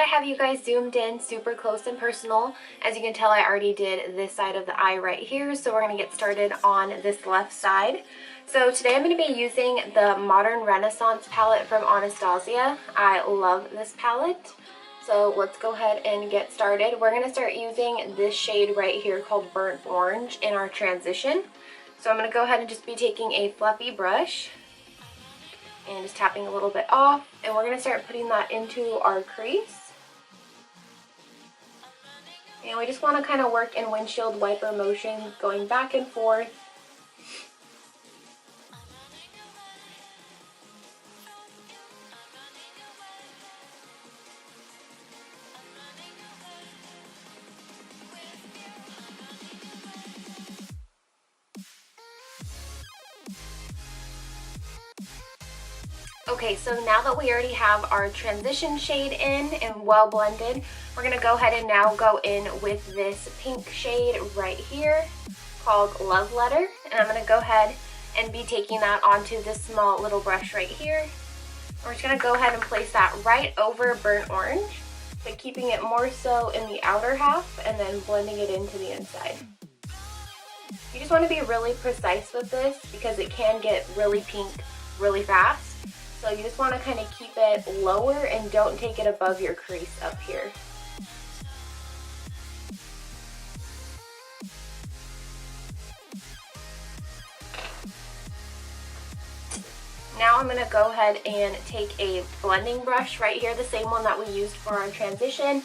I have you guys zoomed in super close and personal, as you can tell I already did this side of the eye right here, so we're going to get started on this left side. So today I'm going to be using the Modern Renaissance palette from Anastasia. I love this palette. So let's go ahead and get started. We're going to start using this shade right here called Burnt Orange in our transition. So I'm going to go ahead and just be taking a fluffy brush and just tapping a little bit off, and we're going to start putting that into our crease. And we just want to kind of work in windshield wiper motions, going back and forth. Okay, so now that we already have our transition shade in and well blended, we're going to go ahead and now go in with this pink shade right here called Love Letter. And I'm going to go ahead and be taking that onto this small little brush right here. We're just going to go ahead and place that right over Burnt Orange, but keeping it more so in the outer half and then blending it into the inside. You just want to be really precise with this because it can get really pink really fast. So you just want to kind of keep it lower and don't take it above your crease up here. Now I'm going to go ahead and take a blending brush right here, the same one that we used for our transition.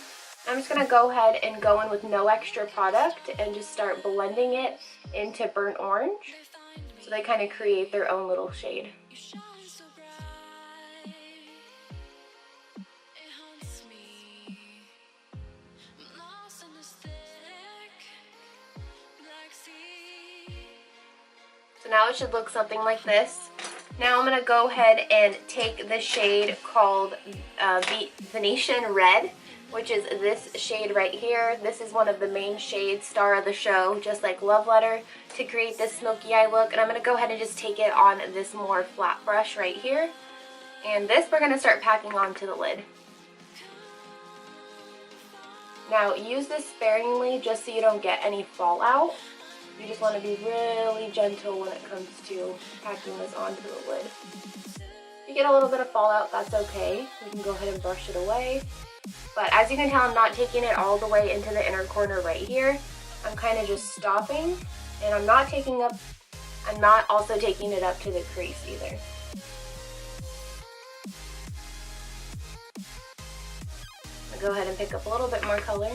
I'm just going to go ahead and go in with no extra product and just start blending it into Burnt Orange so they kind of create their own little shade. So now it should look something like this. Now I'm going to go ahead and take the shade called Venetian Red, which is this shade right here. This is one of the main shades, star of the show, just like Love Letter, to create this smoky eye look. And I'm going to go ahead and just take it on this more flat brush right here. And this we're going to start packing onto the lid. Now use this sparingly just so you don't get any fallout. You just want to be really gentle when it comes to packing this onto the lid. If you get a little bit of fallout, that's okay. You can go ahead and brush it away. But as you can tell, I'm not taking it all the way into the inner corner right here. I'm kind of just stopping, and I'm not also taking it up to the crease either. I'll go ahead and pick up a little bit more color.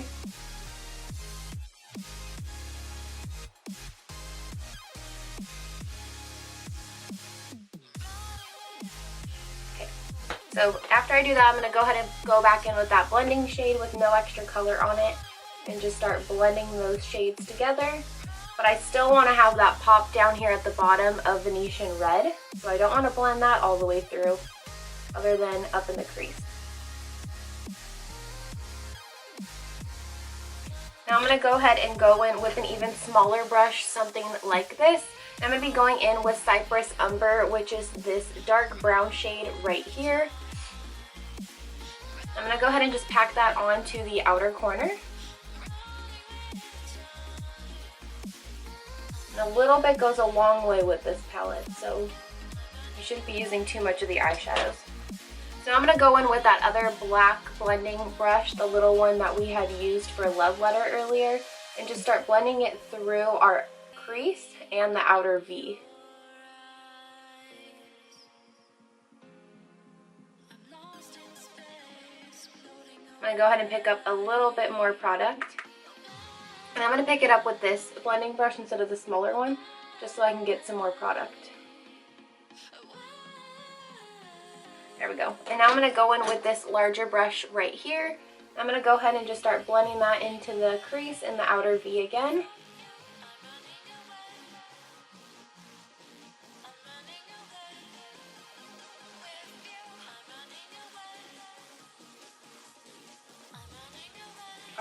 So after I do that, I'm going to go ahead and go back in with that blending shade with no extra color on it and just start blending those shades together. But I still want to have that pop down here at the bottom of Venetian Red, so I don't want to blend that all the way through other than up in the crease. Now I'm going to go ahead and go in with an even smaller brush, something like this. I'm going to be going in with Cypress Umber, which is this dark brown shade right here. I'm going to go ahead and just pack that onto the outer corner. And a little bit goes a long way with this palette, so you shouldn't be using too much of the eyeshadows. So I'm going to go in with that other black blending brush, the little one that we had used for Love Letter earlier, and just start blending it through our crease and the outer V. I'm going to go ahead and pick up a little bit more product. And I'm going to pick it up with this blending brush instead of the smaller one, just so I can get some more product. There we go. And now I'm going to go in with this larger brush right here. I'm going to go ahead and just start blending that into the crease and the outer V again.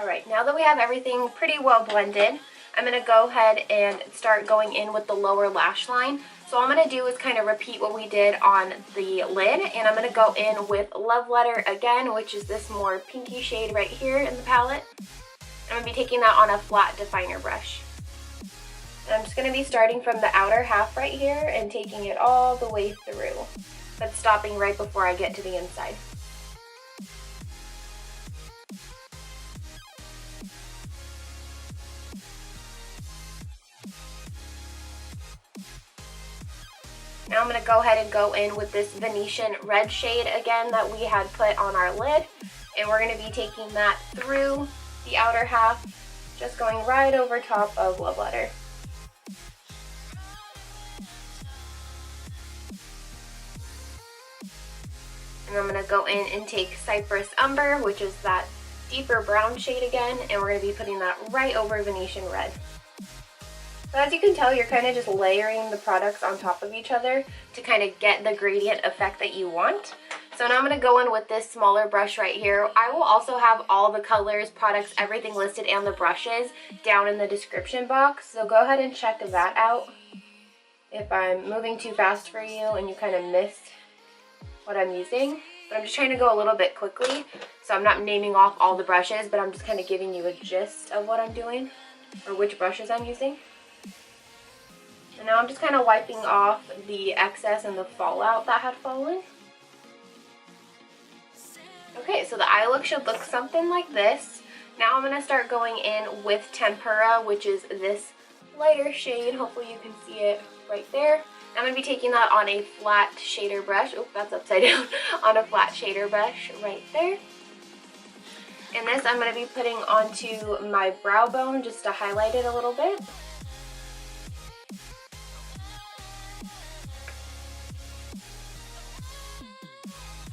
Alright, now that we have everything pretty well blended, I'm going to go ahead and start going in with the lower lash line. So all I'm going to do is kind of repeat what we did on the lid, and I'm going to go in with Love Letter again, which is this more pinky shade right here in the palette. I'm going to be taking that on a flat definer brush. And I'm just going to be starting from the outer half right here and taking it all the way through, but stopping right before I get to the inside. Now I'm going to go ahead and go in with this Venetian red shade again that we had put on our lid. And we're going to be taking that through the outer half, just going right over top of Love Letter. And I'm going to go in and take Cypress Umber, which is that deeper brown shade again, and we're going to be putting that right over Venetian red. So as you can tell, you're kind of just layering the products on top of each other to kind of get the gradient effect that you want. So now I'm going to go in with this smaller brush right here. I will also have all the colors, products, everything listed, and the brushes down in the description box. So go ahead and check that out if I'm moving too fast for you and you kind of missed what I'm using. But I'm just trying to go a little bit quickly, so I'm not naming off all the brushes, but I'm just kind of giving you a gist of what I'm doing or which brushes I'm using. And now I'm just kind of wiping off the excess and the fallout that had fallen. Okay, so the eye look should look something like this. Now I'm going to start going in with Tempera, which is this lighter shade. Hopefully you can see it right there. I'm going to be taking that on a flat shader brush. Oh, that's upside down. On a flat shader brush right there. And this I'm going to be putting onto my brow bone just to highlight it a little bit.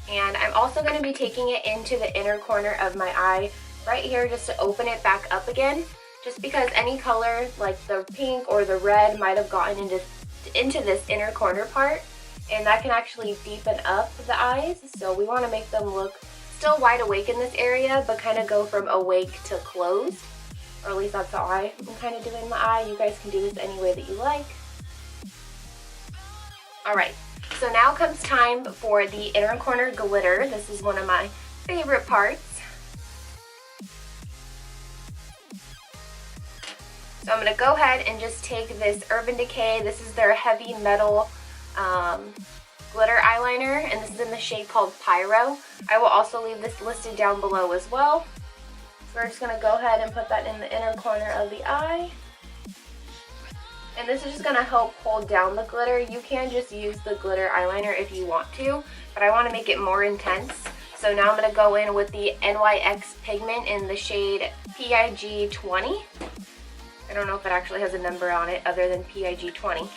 And I'm also going to be taking it into the inner corner of my eye right here just to open it back up again. Just because any color like the pink or the red might have gotten into this inner corner part, and that can actually deepen up the eyes. So we want to make them look still wide awake in this area, but kind of go from awake to closed. Or at least that's how I'm kind of doing my eye. You guys can do this any way that you like. Alright. So now comes time for the inner corner glitter. This is one of my favorite parts. So I'm going to go ahead and just take this Urban Decay. This is their heavy metal glitter eyeliner, and this is in the shade called Pyro. I will also leave this listed down below as well. So we're just going to go ahead and put that in the inner corner of the eye. And this is just going to help hold down the glitter. You can just use the glitter eyeliner if you want to, but I want to make it more intense. So now I'm going to go in with the NYX Pigment in the shade PIG20. I don't know if it actually has a number on it other than PIG20.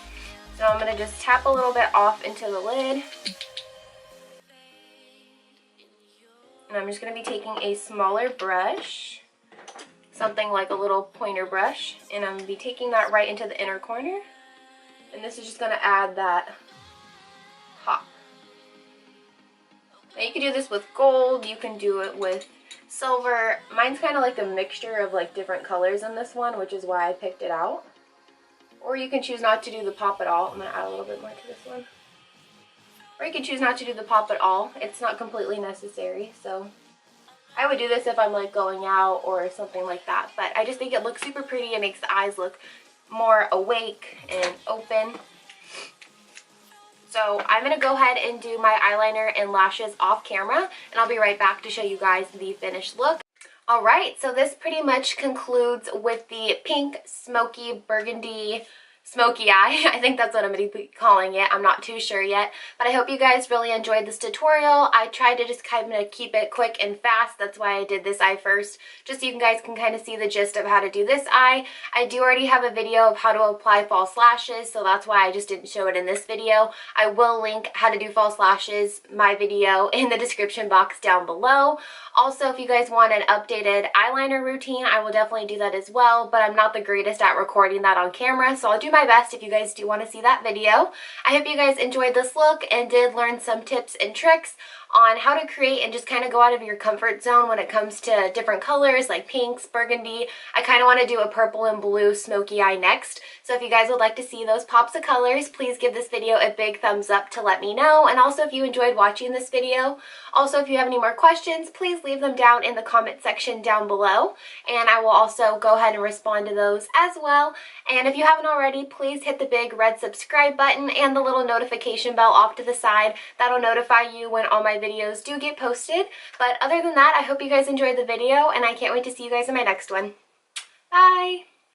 So I'm going to just tap a little bit off into the lid. And I'm just going to be taking a smaller brush, something like a little pointer brush, and I'm going to be taking that right into the inner corner. And this is just going to add that pop. Now you can do this with gold, you can do it with silver. Mine's kind of like a mixture of like different colors in this one, which is why I picked it out. Or you can choose not to do the pop at all. I'm going to add a little bit more to this one. Or you can choose not to do the pop at all. It's not completely necessary, so I would do this if I'm like going out or something like that, but I just think it looks super pretty. It makes the eyes look more awake and open. So I'm going to go ahead and do my eyeliner and lashes off camera, and I'll be right back to show you guys the finished look. Alright, so this pretty much concludes with the pink, smoky, burgundy, smoky eye. I think that's what I'm going to be calling it. I'm not too sure yet, but I hope you guys really enjoyed this tutorial. I tried to just kind of keep it quick and fast. That's why I did this eye first, just so you guys can kind of see the gist of how to do this eye. I do already have a video of how to apply false lashes, so that's why I just didn't show it in this video. I will link how to do false lashes, my video, in the description box down below. Also, if you guys want an updated eyeliner routine, I will definitely do that as well, but I'm not the greatest at recording that on camera, so I'll do my best if you guys do want to see that video. I hope you guys enjoyed this look and did learn some tips and tricks on how to create and just kind of go out of your comfort zone when it comes to different colors like pinks, burgundy. I kind of want to do a purple and blue smoky eye next. So if you guys would like to see those pops of colors, please give this video a big thumbs up to let me know. And also if you enjoyed watching this video. Also, if you have any more questions, please leave them down in the comment section down below. And I will also go ahead and respond to those as well. And if you haven't already, please hit the big red subscribe button and the little notification bell off to the side. That'll notify you when all my videos do get posted. But other than that, I hope you guys enjoyed the video and I can't wait to see you guys in my next one. Bye!